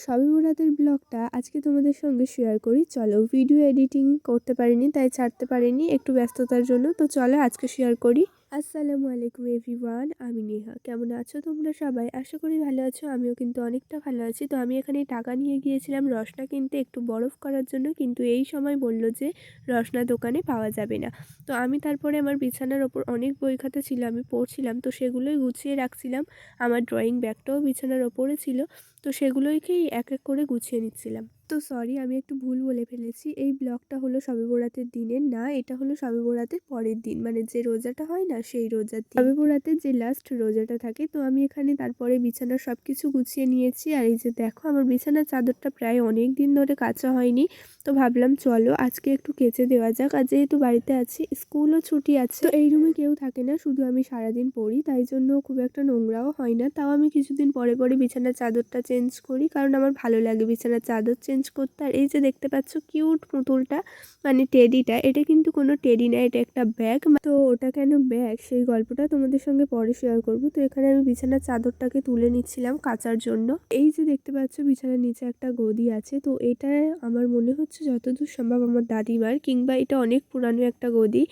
শবে বরাতের ব্লগটা আজকে তোমাদের সঙ্গে শেয়ার করি। চলো, ভিডিও এডিটিং করতে পারিনি, তাই ছাড়তে পারিনি একটু ব্যস্ততার জন্য। তো চলো আজকে শেয়ার করি। আসসালামু আলাইকুম এভরিওয়ান, আমি নেহা। কেমন আছো তোমরা সবাই? আশা করি ভালো আছো। আমিও কিন্তু অনেকটা ভালো আছি। তো আমি এখানে টাকা নিয়ে গিয়েছিলাম রসনা কিনতে, একটু বরফ করার জন্য, কিন্তু এই সময় বলল যে রসনা দোকানে পাওয়া যাবে না। তো আমি তারপরে আমার বিছানার ওপর অনেক বই খাতা ছিল, আমি পড়ছিলাম, তো সেগুলোই গুছিয়ে রাখছিলাম। আমার ড্রয়িং ব্যাগটাও বিছানার ওপরে ছিল, তো সেগুলোকেই এক এক করে গুছিয়ে নিচ্ছিলাম। তো সরি, আমি একটু ভুল বলে ফেলেছি। এই ব্লগটা হলো শবে বরাতের দিনের না, এটা হলো শবে বরাতের পরের দিন, মানে যে রোজাটা হয় না সেই রোজার দিন, শবে বরাতের যে লাস্ট রোজাটা থাকে। তো আমি এখানে তারপরে বিছানার সব কিছু গুছিয়ে নিয়েছি। আর এই যে দেখো, আমার বিছানার চাদরটা প্রায় অনেক দিন ধরে কাচা হয়নি, তো ভাবলাম চলো আজকে একটু কেচে দেওয়া যাক। আর যেহেতু বাড়িতে আছি, স্কুলও ছুটি আছে, তো এই রুমে কেউ থাকে না, শুধু আমি সারাদিন পড়ি, তাই জন্য খুব একটা নোংরাও হয় না। তাও আমি কিছুদিন পরে পরে বিছানার চাদরটা চেঞ্জ করি, কারণ আমার ভালো লাগে বিছানার চাদর চেঞ্জ করতে। আর এই যে দেখতে পাচ্ছ কিউট পুতুলটা, মানে টেডিটা, এটা কিন্তু কোনো টেডি না, এটা একটা ব্যাগ। তো ওটা কেন ব্যাগ সেই গল্পটা তোমাদের সঙ্গে পরে শেয়ার করব। তো এখানে আমি বিছানার চাদরটাকে তুলে নিচ্ছিলাম কাচার জন্য। এই যে দেখতে পাচ্ছ বিছানার নিচে একটা গদি আছে, তো এটা আমার মনে হচ্ছে যতদূর সম্ভব আমার দাদিমার, কিংবা এটা অনেক পুরানো একটা গদি।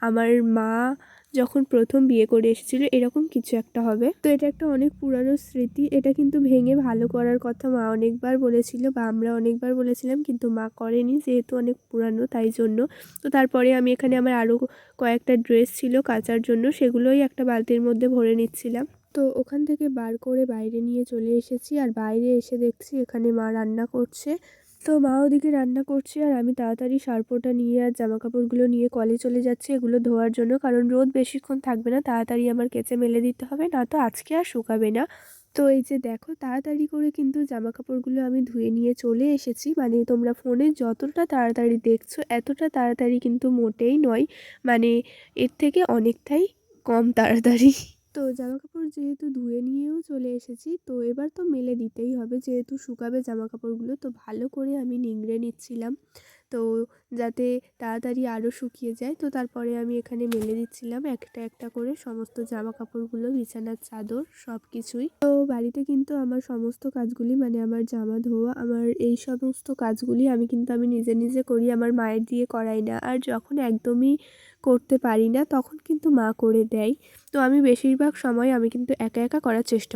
আমার মা যখন প্রথম বিয়ে করে এসেছিল এরকম কিছু একটা হবে। তো এটা একটা অনেক পুরানো স্মৃতি। এটা কিন্তু ভেঙে ভালো করার কথা মা অনেকবার বলেছিল, বা আমরা অনেকবার বলেছিলাম, কিন্তু মা করেনি, যেহেতু অনেক পুরানো তাই জন্য। তো তারপরে আমি এখানে আমার আরও কয়েকটা ড্রেস ছিল কাচার জন্য, সেগুলোই একটা বালতির মধ্যে ভরে নিচ্ছিলাম। তো ওখান থেকে বার করে বাইরে নিয়ে চলে এসেছি। আর বাইরে এসে দেখছি এখানে মা রান্না করছে। তো মা ওদিকে রান্না করছে, আর আমি তাড়াতাড়ি সার্ফটা নিয়ে আর জামা কাপড়গুলো নিয়ে কলে চলে যাচ্ছি এগুলো ধোয়ার জন্য, কারণ রোদ বেশিক্ষণ থাকবে না, তাড়াতাড়ি আমার কেচে মেলে দিতে হবে, না তো আজকে আর শুকাবে না। তো এই যে দেখো, তাড়াতাড়ি করে কিন্তু জামা কাপড়গুলো আমি ধুয়ে নিয়ে চলে এসেছি। মানে তোমরা ফোনে যতটা তাড়াতাড়ি দেখছো এতটা তাড়াতাড়ি কিন্তু মোটেই নয়, মানে এর থেকে অনেকটাই কম তাড়াতাড়ি। তো জামা কাপড় যেহেতু ধুয়ে নিয়েও চলে এসেছি, তো এবার তো মেলে দিতেই হবে, যেহেতু শুকাবে জামা কাপড়গুলো। তো ভালো করে আমি নিংড়ে নিচ্ছিলাম, তো যাতে তাড়াতাড়ি আরও শুকিয়ে যায়। তো তারপরে আমি এখানে মেলে দিচ্ছিলাম একটা একটা করে সমস্ত জামা কাপড়গুলো, বিছানার চাদর সব কিছুই। তো বাড়িতে কিন্তু আমার সমস্ত কাজগুলি, মানে আমার জামা ধোয়া, আমার এই সমস্ত কাজগুলি আমি নিজে নিজে করি, আমার মায়ের দিয়ে করাই না। আর যখন একদমই করতে পারি না তখন কিন্তু মা করে দেয়। তো আমি বেশিরভাগ সময় আমি কিন্তু একা একা করার চেষ্টা করি।